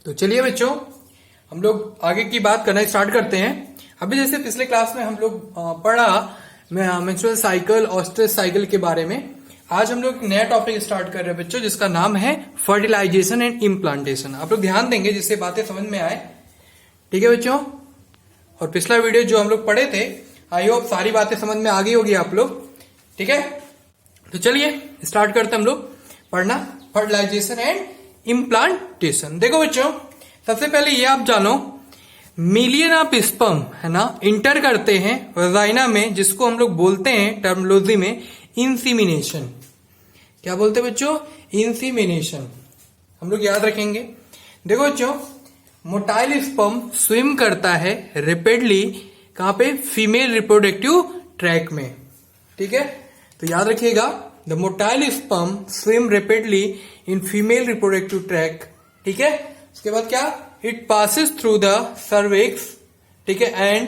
तो चलिए बच्चों, हम लोग आगे की बात करना स्टार्ट करते हैं। अभी जैसे पिछले क्लास में हम लोग पढ़ा मेंस्ट्रुअल साइकिल और स्ट्रेस साइकिल के बारे में। आज हम लोग एक नया टॉपिक स्टार्ट कर रहे हैं बच्चों, जिसका नाम है फर्टिलाइजेशन एंड इम्प्लांटेशन। आप लोग ध्यान देंगे जिससे बातें समझ में आए, ठीक है बच्चों। और पिछला वीडियो जो हम लोग पढ़े थे, आई होप सारी बातें समझ में आ गई होगी आप लोग, ठीक है। तो चलिए स्टार्ट करते हैं हम लोग पढ़ना फर्टिलाइजेशन एंड इम्प्लांटेशन। देखो बच्चों, सबसे पहले ये आप जानो, मिलियन ऑफ स्पर्म है ना इंटर करते हैं वजाइना में, जिसको हम लोग बोलते हैं टर्मिनोलॉजी में इंसीमिनेशन। क्या बोलते हैं बच्चों? इंसीमिनेशन। हम लोग याद रखेंगे। देखो बच्चों, मोटाइल स्पर्म स्विम करता है रैपिडली कहां पे? फीमेल रिप्रोडक्टिव ट्रैक में, ठीक है। तो याद रखिएगा, the motile sperm swim rapidly in female reproductive tract, ठीक है। उसके बाद क्या? It passes through the cervix, ठीक है, and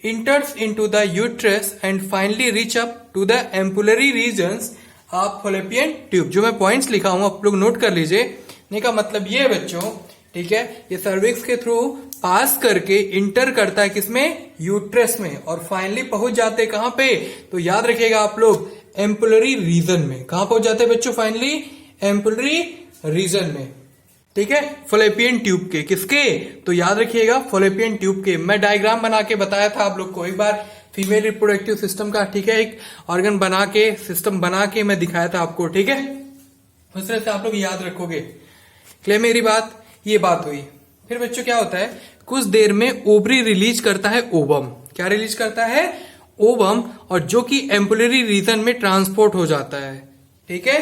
enters into the uterus and finally reach up to the ampullary regions of fallopian tube. जो मैं पॉइंट्स लिखा हूं आप लोग नोट कर लीजिए। नहीं का मतलब ये है बच्चों, ठीक है, ये सर्विक्स के थ्रू पास करके इंटर करता है किसमें? यूट्रस में, और फाइनली पहुंच जाते हैं कहां पे? तो याद रखिएगा आप लोग, एम्पुलरी रीजन में। कहां पहुंच जाते हैं बच्चों? फाइनली एम्पुलरी रीजन में, ठीक है, फॉलोपियन ट्यूब के। किसके? तो याद रखिएगा फॉलोपियन ट्यूब के। मैं डायग्राम बना के बताया था आप लोग को एक बार फीमेल रिप्रोडक्टिव सिस्टम का, ठीक है, एक ऑर्गन बना के, सिस्टम बना के मैं दिखाया था आपको, ठीक है। उस तरह से आप लोग याद रखोगे। क्लियर मेरी बात? ये बात हुई। फिर बच्चों क्या होता है, कुछ देर में ओवरी रिलीज करता है ओवम। क्या रिलीज करता है? ओवम, और जो कि एम्पुलरी रीजन में ट्रांसपोर्ट हो जाता है, ठीक है।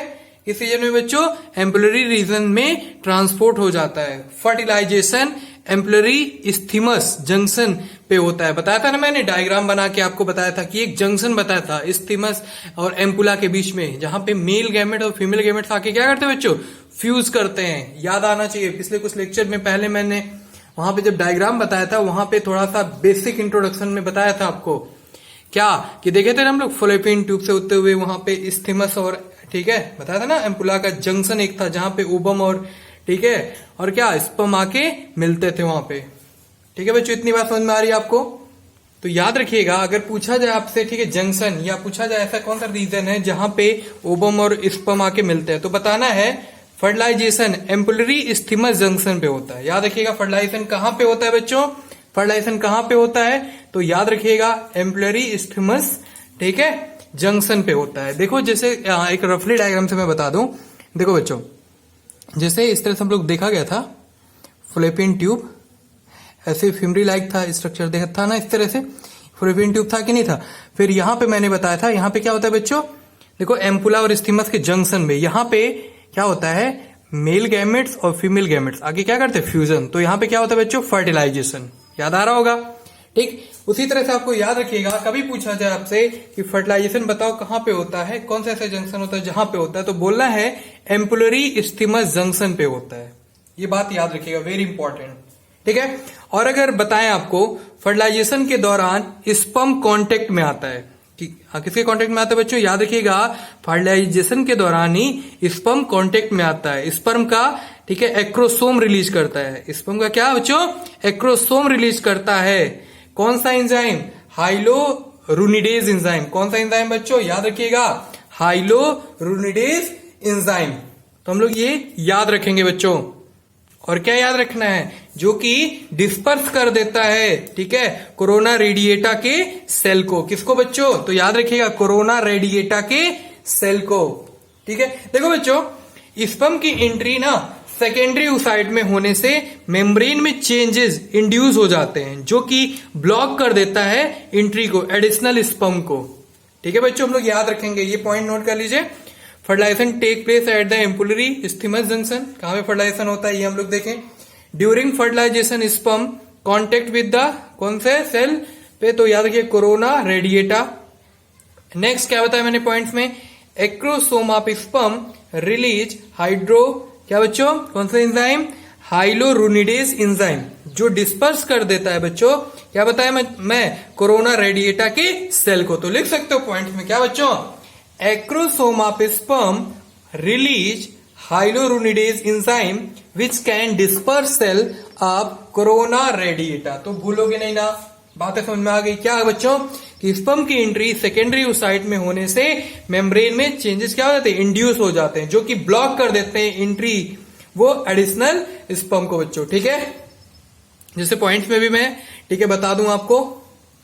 इस रीजन में बच्चों एम्पुलरी रीजन में ट्रांसपोर्ट हो जाता है। फर्टिलाइजेशन एम्पुलरी इस्थीमस जंक्शन पे होता है। बताया था ना मैंने, डायग्राम बना के आपको बताया था कि एक जंक्शन बताया था इस्थीमस और एम्पुला के बीच में, जहां पे मेल गैमेट और फीमेल गैमेट आके क्या करते हैं बच्चों? फ्यूज करते हैं। याद आना चाहिए, पिछले कुछ लेक्चर में पहले मैंने वहां पे जब डायग्राम बताया था, वहां पे थोड़ा सा बेसिक इंट्रोडक्शन में बताया था आपको क्या कि देखे थे ना हम लोग फॉलोपियन ट्यूब से होते हुए वहां पे इस्थीमस और, ठीक है, बताया था ना, एम्पुला का जंक्शन एक था जहां पे ओवम और, ठीक है, और क्या स्पर्म आके मिलते थे वहां पे, ठीक है बच्चों। इतनी बात समझ में आ रही है आपको? तो याद रखिएगा, अगर पूछा जाए आपसे, ठीक है, जंक्शन, या पूछा जाए ऐसा कौन सा रीजन है जहां पे ओवम और स्पर्म आके मिलते हैं, तो बताना है फर्टिलाइजेशन एम्पुलरी इस्थीमस जंक्शन पे होता है। याद रखिएगा, फर्टिलाइजेशन कहां पे होता है बच्चों? फर्टिलाइजेशन कहां पे होता है? तो याद रखिएगा एम्पुलरी इस्थीमस, ठीक है, जंक्शन पे होता है। देखो जैसे एक रफली डायग्राम से मैं बता दूं। देखो बच्चों, जैसे इस तरह से हम लोग देखा गया था फॉलोपियन ट्यूब, ऐसे फिमरी लाइक था स्ट्रक्चर, देखा था ना, इस तरह से फॉलोपियन ट्यूब था कि नहीं था। फिर यहां पे मैंने बताया था, यहां पे क्या होता है बच्चों? देखो एम्पुला और इस्थीमस के जंक्शन में यहां पे क्या होता है? मेल गैमेट्स और फीमेल गैमेट्स आगे क्या करते हैं? फ्यूजन। तो यहां पे क्या होता है बच्चों? फर्टिलाइजेशन। याद आ रहा होगा, ठीक। उसी तरह से आपको याद रखिएगा, कभी पूछा जाए आपसे कि फर्टिलाइजेशन बताओ कहां पे होता है, कौन सा ऐसा जंक्शन होता है जहां पे होता है, तो बोलना है एम्पुलरी इस्थीमस जंक्शन पे होता है। ये बात याद रखिएगा, वेरी इंपॉर्टेंट, ठीक है। और अगर बताएं आपको फर्टिलाइजेशन के दौरान स्पर्म कांटेक्ट में आता है, किसके कांटेक्ट में आता है बच्चों? याद रखिएगा, फर्टिलाइजेशन के दौरान ही स्पर्म कांटेक्ट में आता है। स्पर्म का, ठीक है, एक्रोसोम रिलीज करता है। स्पर्म का क्या बच्चों? एक्रोसोम रिलीज करता है। कौन सा एंजाइम? हाइलोरुनिडेज एंजाइम। कौन सा एंजाइम बच्चों? याद रखिएगा, हाइलोरुनिडेज एंजाइम। तो हम लोग ये याद रखेंगे बच्चों। और क्या याद रखना है? जो कि डिस्पर्स कर देता है, ठीक है, कोरोना रेडिएटा के सेल को। किसको बच्चों? तो याद रखिएगा, कोरोना रेडिएटा के सेल को, ठीक है। देखो बच्चों, स्पर्म की एंट्री ना सेकेंडरी oocyte में होने से मेम्ब्रेन में चेंजेस इंड्यूस हो जाते हैं, जो कि ब्लॉक कर देता है एंट्री को, एडिशनल स्पर्म को, ठीक है बच्चों। हम लोग याद रखेंगे, ये पॉइंट नोट कर लीजिए। Fertilization take place at the ampullary isthmus junction. कहां पे फर्टिलाइजेशन होता है ये हम लोग देखें। During fertilization sperm contact with the, कौन से सेल पे? तो याद रखिए कोरोना रेडिएटा। नेक्स्ट क्या बताया मैंने पॉइंट्स में? Acrosome of sperm release hydro, क्या बच्चों? कौन सा एंजाइम? हाइलोरुनिडेज एंजाइम, जो डिस्पर्स कर देता है बच्चों, क्या बताया मैं कोरोना रेडिएटा के सेल को। तो लिख सकते हो पॉइंट में क्या बच्चों? Acrosome of sperm release hyaluronidase enzyme which can disperse cell of corona radiata. तो भूलोगे नहीं ना, बातें समझ में आ गई क्या बच्चों कि स्पर्म की एंट्री सेकेंडरी ओसाइट में होने से मेम्ब्रेन में चेंजेस क्या हो जाते हैं, इंड्यूस हो जाते हैं, जो कि ब्लॉक कर देते हैं एंट्री वो एडिशनल स्पर्म को बच्चों। ठीक है, जैसे पॉइंट्स में भी मैं ठीक है बता दूं आपको,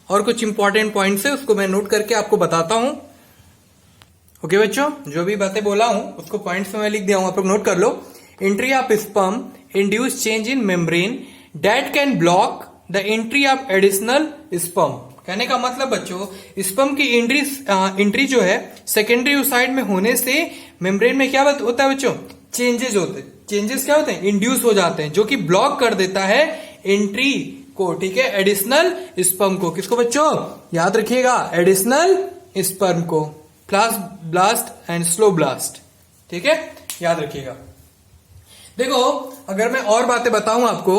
और कुछ इंपॉर्टेंट पॉइंट्स है उसको मैं नोट करके आपको बताता हूं। ओके बच्चों, जो भी बातें बोला हूं उसको पॉइंट्स में मैं लिख दिया हूं, आप लोग नोट कर लो। Entry of sperm induce change in membrane that can block the entry of additional sperm. कहने का मतलब बच्चों स्पर्म की एंट्री जो है सेकेंडरी ओसाइट में होने से मेम्ब्रेन में क्या होता है बच्चों, चेंजेस होते हैं। चेंजेस क्या होते हैं, इंड्यूस हो जाते हैं, जो कि ब्लॉक कर देता है एंट्री को। ठीक है, एडिशनल स्पर्म को। किसको बच्चों, याद रखिएगा, एडिशनल स्पर्म को। Fast blast and slow blast. ठीक है, याद रखिएगा। देखो अगर मैं और बातें बताऊं आपको,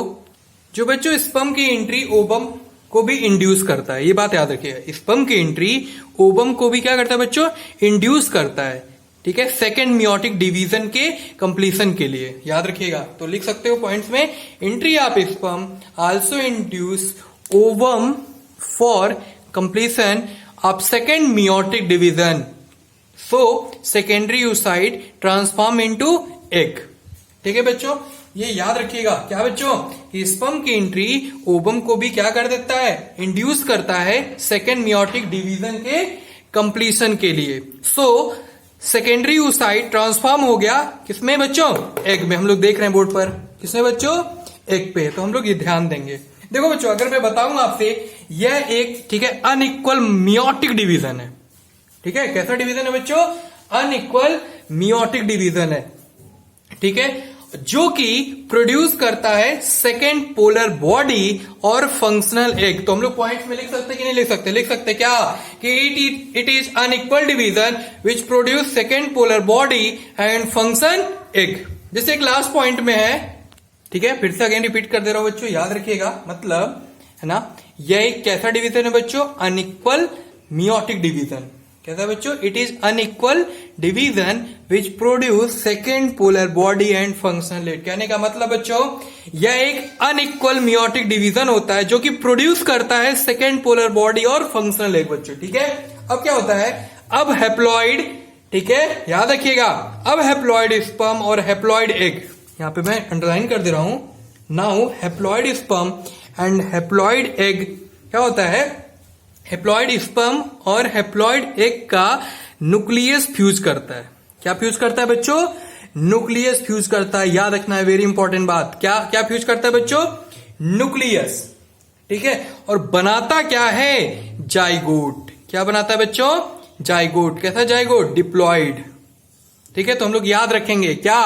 जो बच्चों स्पर्म की एंट्री ओवम को भी इंड्यूस करता है, ये बात याद रखिएगा। स्पर्म की एंट्री ओवम को भी क्या करता है बच्चों, इंड्यूस करता है। ठीक है, सेकेंड मियोटिक डिवीजन के कंप्लीशन के लिए, याद रखिएगा। तो लिख सकते हो पॉइंट्स में, entry of sperm also induce ovum for completion of second meiotic division, so secondary oocyte transform into egg. ठीक है बच्चों, ये याद रखिएगा क्या बच्चों कि स्पर्म की एंट्री ओवम को भी क्या कर देता है, इंड्यूस करता है सेकेंड मियोटिक डिवीजन के कंप्लीशन के लिए। सो सेकेंडरी ओसाइट ट्रांसफॉर्म हो गया किसमें बच्चों, एग में। हम लोग देख रहे हैं बोर्ड पर, किसमें बच्चों, एग पे। तो हम लोग ये ध्यान देंगे। देखो बच्चों अगर मैं बताऊं आपसे, यह एक ठीक है अनइक्वल मियोटिक डिवीजन है। ठीक है, कैसा डिवीजन है बच्चों, अनइक्वल मियोटिक डिवीजन है। ठीक है, जो कि प्रोड्यूस करता है सेकेंड पोलर बॉडी और फंक्शनल एग। तो हम लोग पॉइंट्स में लिख सकते कि नहीं लिख सकते, लिख सकते क्या कि it is unequal division which produce second polar body and function egg. जैसे एक लास्ट पॉइंट में है, ठीक है, फिर से अगेन रिपीट कर दे रहा हूं बच्चों, याद रखिएगा। मतलब है ना, यह एक कैसा डिवीजन है बच्चों, अनइक्वल मियोटिक डिवीजन। कैसा बच्चों, it is unequal division which produce second polar body and functional egg. कहने का मतलब बच्चों यह एक अनइक्वल मियोटिक डिवीजन होता है जो कि प्रोड्यूस करता है सेकेंड पोलर बॉडी और फंक्शनल एग बच्चों। ठीक है, अब क्या होता है, अब हैप्लॉइड, ठीक है याद रखिएगा, अब हैप्लॉइड स्पर्म और हैप्लॉइड एग, यहां पे मैं अंडरलाइन कर दे रहा हूं। Now haploid sperm and haploid egg क्या होता है, हैप्लॉइड स्पर्म और हैप्लॉइड एग का न्यूक्लियस फ्यूज करता है। क्या फ्यूज करता है बच्चों, न्यूक्लियस फ्यूज करता है। याद रखना है, वेरी इंपॉर्टेंट बात। क्या क्या फ्यूज करता है बच्चों, न्यूक्लियस। ठीक है, और बनाता क्या है, जाइगोट। क्या बनाता है बच्चों, जाइगोट। कैसा जाइगोट, डिप्लॉइड। ठीक है, तो हम लोग याद रखेंगे क्या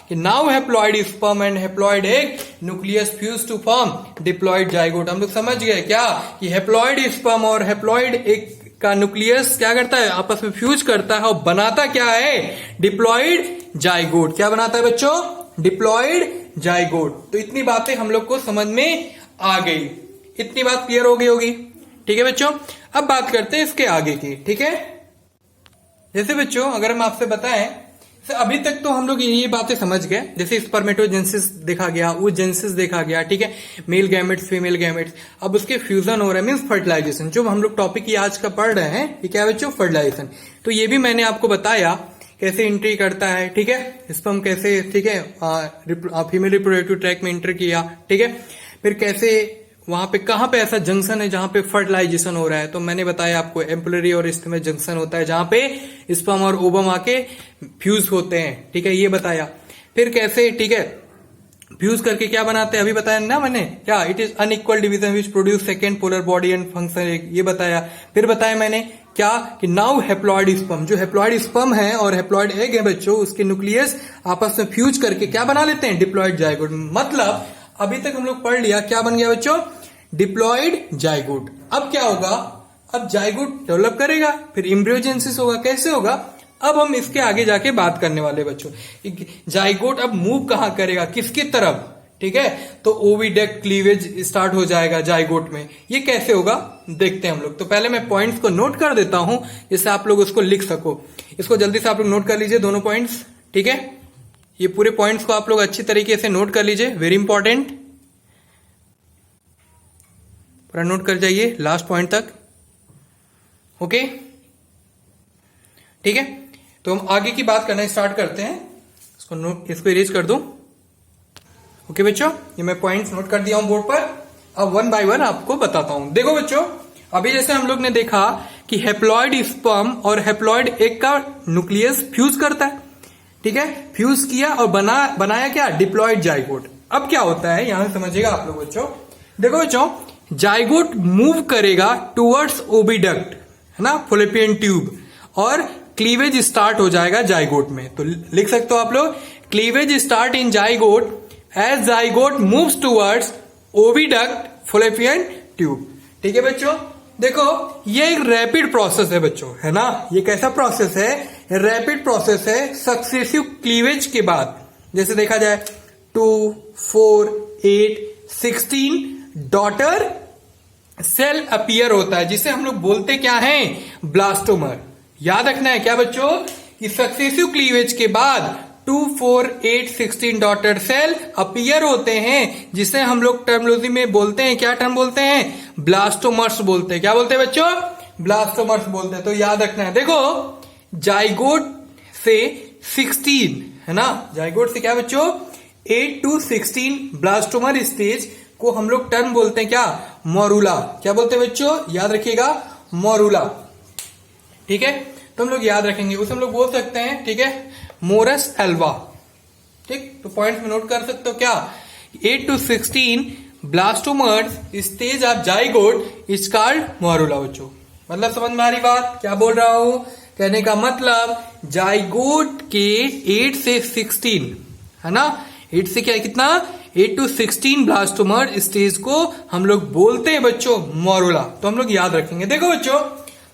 कि now haploid sperm and haploid egg nucleus fuse to form diploid zygote. हम लोग समझ गए क्या कि हैप्लॉइड स्पर्म और हैप्लॉइड एग का न्यूक्लियस क्या करता है, आपस में फ्यूज करता है और बनाता क्या है, डिप्लॉइड जाइगोट। क्या बनाता है बच्चों, डिप्लॉइड जाइगोट। तो इतनी बातें हम लोग को समझ में आ गई, इतनी बात क्लियर हो गई होगी। ठीक है बच्चों, अब बात करते हैं इसके आगे की। ठीक है, जैसे बच्चों अगर हम आपसे बताएं, अभी तक तो हम लोग ये बातें समझ गए, जैसे स्पर्मेटोजेनेसिस देखा गया, वो जेनेसिस देखा गया। ठीक है, मेल गैमेट्स फीमेल गैमेट्स, अब उसके फ्यूजन हो रहा है, मीन्स फर्टिलाइजेशन। जो हम लोग टॉपिक ये आज का पढ़ रहे हैं ये क्या है बच्चों, फर्टिलाइजेशन। तो ये भी मैंने आपको बताया कैसे एंट्री करता है। ठीक है, स्पर्म कैसे, ठीक है, फीमेल रिप्रोडक्टिव ट्रैक में एंटर किया। ठीक है, फिर कैसे वहां पे कहां पे ऐसा जंक्शन है जहां पे फर्टिलाइजेशन हो रहा है, तो मैंने बताया आपको एम्पुलरी और इस्थिमस जंक्शन होता है जहां पे स्पर्म और ओवम आके फ्यूज होते हैं। ठीक है, ये बताया। फिर कैसे, ठीक है, फ्यूज करके क्या बनाते हैं, अभी बताया ना मैंने क्या, it is unequal division which produce second polar body and function, ये बताया। फिर बताया मैंने क्या कि नाउ हैप्लॉइड स्पर्म, जो हैप्लॉइड स्पर्म है और हैप्लॉइड एग है बच्चों, उसके न्यूक्लियस आपस में फ्यूज करके क्या बना लेते हैं, डिप्लॉइड जाइगोट। मतलब अभी तक हम लोग पढ़ लिया क्या बन गया बच्चों, डिप्लॉइड जाइगोट। अब क्या होगा, अब जाइगोट डेवलप करेगा, फिर एम्ब्रियोजेनेसिस होगा। कैसे होगा, अब हम इसके आगे जाके बात करने वाले बच्चों। जाइगोट अब मूव कहां करेगा, किसकी तरफ, ठीक है, तो ओविडक्ट क्लीवेज स्टार्ट हो जाएगा जाइगोट में। ये कैसे होगा देखते हैं हम लोग। तो पहले मैं पॉइंट्स को नोट कर देता हूं जिससे आप लोग उसको लिख सको। इसको जल्दी से आप लोग नोट कर लीजिए दोनों पॉइंट्स। ठीक है, ये पूरे पॉइंट्स को आप लोग अच्छी तरीके से नोट कर लीजिए, वेरी इंपॉर्टेंट, पूरा नोट कर जाइए लास्ट पॉइंट तक। ओके, ठीक है, तो हम आगे की बात करना स्टार्ट करते हैं। इसको इरेज कर दूं। ओके बच्चों, ये मैं पॉइंट्स नोट कर दिया हूं बोर्ड पर। अब वन बाय वन आपको बताता हूं। देखो बच्चों, अभी जैसे हम लोग ने देखा कि हेप्लॉइड स्पर्म और हेप्लॉइड एग का न्यूक्लियस फ्यूज करता है, ठीक है, फ्यूज किया और बनाया क्या, डिप्लॉइड जाइगोट। अब क्या होता है यहां समझिएगा आप लोग बच्चों। देखो बच्चों, जाइगोट मूव करेगा टुवर्ड्स ओविडक्ट, है ना, फॉलोपियन ट्यूब, और क्लीवेज स्टार्ट हो जाएगा जाइगोट में। तो लिख सकते हो आप लोग, cleavage start in zygote as zygote moves towards oviduct fallopian tube. ठीक है बच्चों, देखो ये एक रैपिड प्रोसेस है बच्चों, है ना, ये कैसा प्रोसेस है, रैपिड प्रोसेस है। सक्सेसिव क्लीवेज के बाद जैसे देखा जाए 2, 4, 8, 16 डॉटर सेल अपीयर होता है, जिसे हम लोग बोलते क्या है, ब्लास्टोमर। याद रखना है क्या बच्चों कि सक्सेसिव क्लीवेज के बाद 2, 4, 8, 16 डॉटर सेल अपीयर होते हैं, जिसे हम लोग टर्मिनोलॉजी में बोलते हैं, क्या टर्म बोलते हैं, ब्लास्टोमर्स बोलते हैं। क्या बोलते हैं बच्चों, ब्लास्टोमर्स बोलते हैं। तो याद रखना है, देखो जाइगोट से 16, है ना, जाइगोट से क्या बच्चों 8 to 16 ब्लास्टोमर स्टेज को हम लोग टर्म बोलते हैं क्या, मोरूला। क्या बोलते हैं बच्चों, याद रखिएगा, मोरूला। ठीक है, तो हम लोग याद रखेंगे, उसे हम लोग बोल सकते हैं, ठीक है, मोरस एल्वा। ठीक, तो पॉइंट्स में नोट कर सकते हो क्या, 8 to 16 blastomeres stage of zygote is called morula. बच्चों मतलब समझ में आ रही बात, क्या बोल रहा हूं, कहने का मतलब जाइगोट के 8 से 16, है ना, 8 से क्या कितना, 8 to 16 ब्लास्टोमर स्टेज को हम लोग बोलते हैं बच्चों मोरूला। तो हम लोग याद रखेंगे। देखो बच्चों,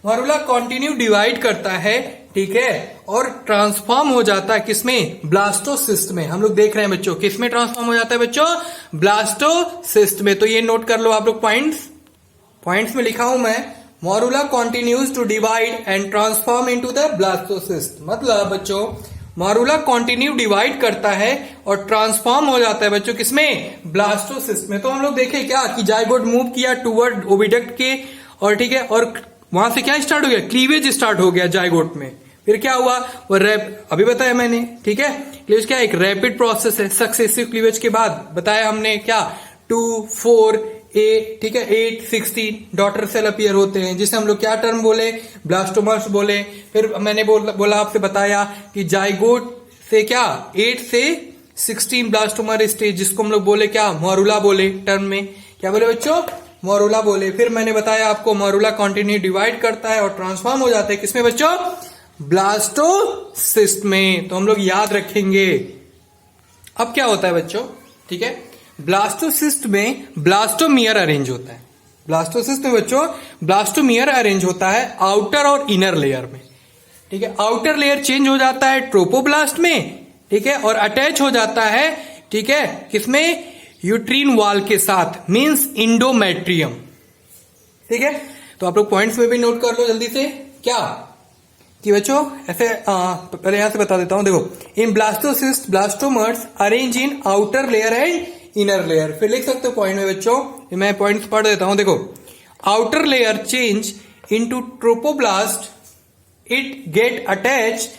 मोरूला कंटिन्यू डिवाइड करता है, ठीक है, और ट्रांसफॉर्म हो जाता है किसमें, ब्लास्टोसिस्ट में। हम लोग देख रहे हैं बच्चों, किसमें ट्रांसफॉर्म हो जाता है बच्चों, ब्लास्टोसिस्ट में। तो ये नोट कर लो आप लोग, पॉइंट्स में लिखा हूं मैं, morula continues to divide and transform into the blastocyst. मतलब बच्चों मोरूला कंटिन्यू डिवाइड करता है और ट्रांसफॉर्म हो जाता है बच्चों किसमें, ब्लास्टोसिस्ट में। तो हम लोग देखे क्या कि जाइगोट मूव किया टूवर्ड ओविडक्ट के, और ठीक है, और वहां से क्या स्टार्ट हो गया, क्लीवेज स्टार्ट हो गया जाइगोट में। फिर क्या हुआ, वो अभी बताया मैंने, ठीक है, क्लीवेज क्या एक रैपिड प्रोसेस है। सक्सेसिव क्लीवेज के बाद बताया हमने क्या, 2, 4, 8, ठीक है, 8, 16 डॉटर सेल अपीयर होते हैं, जिसे हम लोग क्या टर्म बोले, ब्लास्टोमर्स बोले। फिर मैंने बोला आपसे बताया कि जाइगोट से क्या 8 से 16 ब्लास्टोमर स्टेज, जिसको हम लोग बोले क्या, मोरूला बोले, टर्म में क्या बोले बच्चों, मोरूला बोले। फिर मैंने बताया आपको मोरूला कंटिन्यू डिवाइड करता है और ट्रांसफॉर्म हो जाता है किसमें बच्चों, ब्लास्टोसिस्ट में। तो हम लोग याद रखेंगे। अब क्या होता है बच्चों, ठीक है, ब्लास्टोसिस्ट में ब्लास्टोमियर अरेंज होता है। ब्लास्टोसिस्ट में बच्चों ब्लास्टोमियर अरेंज होता है आउटर और इनर लेयर में, ठीक है। आउटर लेयर चेंज हो जाता है ट्रोपोब्लास्ट में, ठीक है, और अटैच हो जाता है, ठीक है, किसमें, यूट्रीन वॉल के साथ, मींस इंडोमेट्रियम। ठीक है, तो आप लोग पॉइंट्स में भी नोट कर लो जल्दी से, क्या कि बच्चों ऐसे पहले यहां से बता देता हूं। देखो, in blastocyst blastomeres arrange in outer layer and inner layer. फिर लिख सकते हो पॉइंट में बच्चों, मैं पॉइंट्स पढ़ देता हूं। देखो, outer layer change into trophoblast, it get attach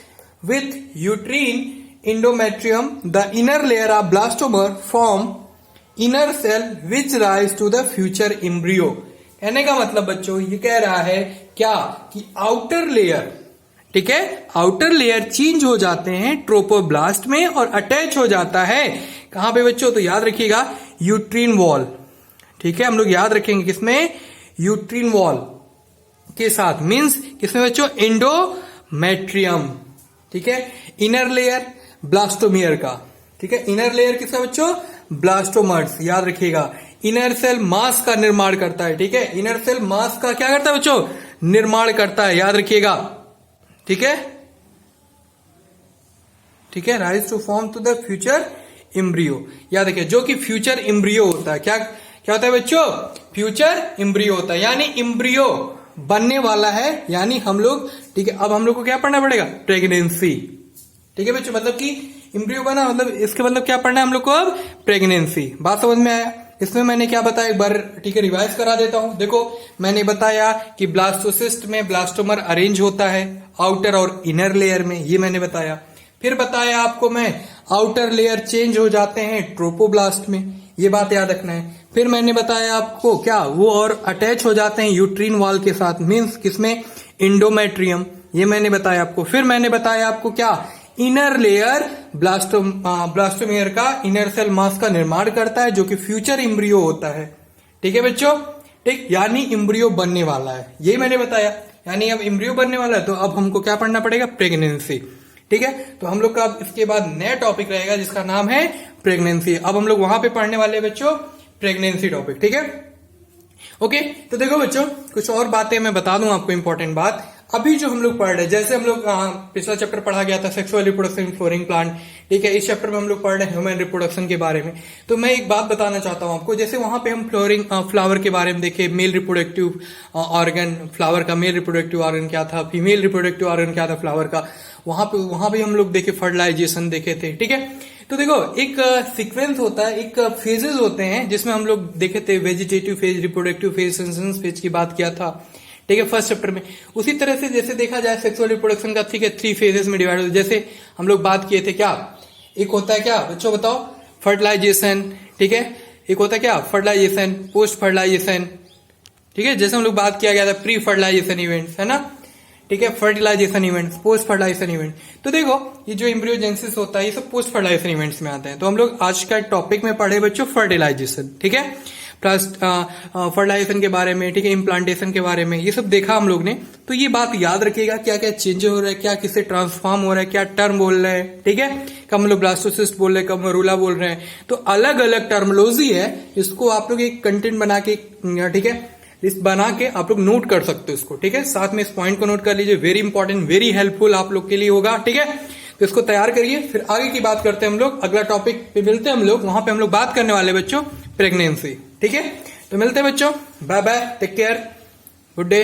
with uterine endometrium, the inner layer of blastomere form inner cell which rise to the future embryo. कहने का मतलब बच्चों ये कह रहा है क्या कि आउटर लेयर, ठीक है, आउटर लेयर चेंज हो जाते हैं ट्रोपोब्लास्ट में और अटैच हो जाता है कहां पे बच्चों, तो याद रखिएगा यूट्रीन वॉल। ठीक है, हम लोग याद रखेंगे किसमें, यूट्रीन वॉल के साथ, मींस किसमें बच्चों, इंडोमेट्रियम। ठीक है, इनर लेयर ब्लास्टोमियर का, ठीक है, इनर लेयर किसका बच्चों, ब्लास्टोमर्स। याद रखिएगा, इनर सेल मास का निर्माण करता है, ठीक है, इनर सेल मास का क्या करता है बच्चों, निर्माण करता है, याद रखिएगा। ठीक है, ठीक है, rise to form to the future embryo. याद रखिए, जो कि फ्यूचर एम्ब्रियो होता है, क्या क्या होता है बच्चों, फ्यूचर एम्ब्रियो होता है, यानी एम्ब्रियो बनने वाला है, यानी हम लोग, ठीक है, अब हम लोग को क्या पढ़ना पड़ेगा, प्रेगनेंसी। ठीक है बच्चों, मतलब कि इम्ब्रियो बना मतलब इसके मतलब क्या पढ़ना है हम लोग को अब, प्रेगनेंसी। बात समझ में आया? इसमें मैंने क्या बताया एक बार ठीक है रिवाइज करा देता हूं। देखो मैंने बताया कि ब्लास्टोसिस्ट में ब्लास्टोमर अरेंज होता है आउटर और इनर लेयर में, ये मैंने बताया। फिर बताया आपको मैं आउटर लेयर चेंज हो जाते हैं ट्रोपोब्लास्ट में, ये बात याद रखना है। फिर मैंने बताया आपको क्या वो और अटैच हो जाते हैं यूट्रीन वॉल के साथ, मीन्स किसमें, इंडोमेट्रियम, ये मैंने बताया आपको। फिर मैंने बताया आपको क्या, इनर लेयर ब्लास्टोमेयर का इनर सेल मास का निर्माण करता है जो कि फ्यूचर इम्ब्रियो होता है। ठीक है बच्चों, ठीक, यानी इम्ब्रियो बनने वाला है, यही मैंने बताया। यानी अब इम्ब्रियो बनने वाला है तो अब हमको क्या पढ़ना पड़ेगा, प्रेगनेंसी। ठीक है, तो हम लोग का अब इसके बाद नया टॉपिक रहेगा जिसका नाम है प्रेगनेंसी। अब हम लोग वहां पे पढ़ने वाले हैं बच्चों प्रेगनेंसी टॉपिक। ठीक है, ओके। तो देखो बच्चों कुछ और बातें मैं बता दूं आपको, इंपॉर्टेंट बात। अभी जो हम लोग पढ़ रहे हैं, जैसे हम लोग पिछला चैप्टर पढ़ा गया था sexual reproduction in flowering plant, ठीक है, इस चैप्टर में हम लोग पढ़ रहे हैं ह्यूमन रिप्रोडक्शन के बारे में। तो मैं एक बात बताना चाहता हूं आपको, जैसे वहां पे हम फ्लावर के बारे में देखे, मेल रिप्रोडक्टिव ऑर्गन, फ्लावर का मेल रिप्रोडक्टिव ऑर्गन क्या था, फीमेल रिप्रोडक्टिव ऑर्गन क्या था फ्लावर का, वहां भी हम लोग देखे फर्टिलाइजेशन देखे थे। ठीक है, तो देखो एक सीक्वेंस होता है, एक फेजेस होते हैं जिसमें हम लोग देखे थे vegetative phase, reproductive phase, sensation phase की बात किया था। ठीक है, फर्स्ट चैप्टर में। उसी तरह से जैसे देखा जाए सेक्सुअल रिप्रोडक्शन का, ठीक है, 3 फेजेस में डिवाइड होता है। जैसे हम लोग बात किए थे क्या, एक होता है क्या बच्चों बताओ, फर्टिलाइजेशन। ठीक है, एक होता है क्या, फर्टिलाइजेशन, पोस्ट फर्टिलाइजेशन। ठीक है, जैसे हम लोग बात किया गया था प्री फर्टिलाइजेशन इवेंट्स, है ना। ठीक है, fertilisation events, post fertilisation event. तो देखो ये जो एम्ब्रियोजेनेसिस होता है ये सब पोस्ट फर्टिलाइजेशन इवेंट्स में आते हैं। तो हम लोग आज का टॉपिक में पढ़े बच्चों फर्टिलाइजेशन। ठीक है, प्लस फर्टिलाइजेशन के बारे में, ठीक है, इम्प्लांटेशन के बारे में, ये सब देखा हम लोग ने। तो ये बात याद रखिएगा क्या क्या चेंज हो रहा है, क्या किससे ट्रांसफॉर्म हो रहा है, क्या टर्म बोल रहे हैं। ठीक है, कब हम लोग ब्लास्टोसिस्ट बोल रहे हैं, कब मरूला बोल रहे हैं, तो अलग अलग टर्मोलॉजी है। इसको आप लोग एक कंटेंट बना के, ठीक है, लिस्ट बना के आप लोग नोट कर सकते हो इसको। ठीक है, साथ में इस पॉइंट को नोट कर लीजिए, वेरी इंपॉर्टेंट, वेरी हेल्पफुल आप लोग के लिए होगा। ठीक है, तो इसको तैयार करिए, फिर आगे की बात करते हैं हम लोग। अगला टॉपिक पे मिलते हैं हम लोग, वहां पे हम लोग बात करने वाले बच्चों प्रेगनेंसी। ठीक है, तो मिलते हैं बच्चों, bye bye, take care, good day.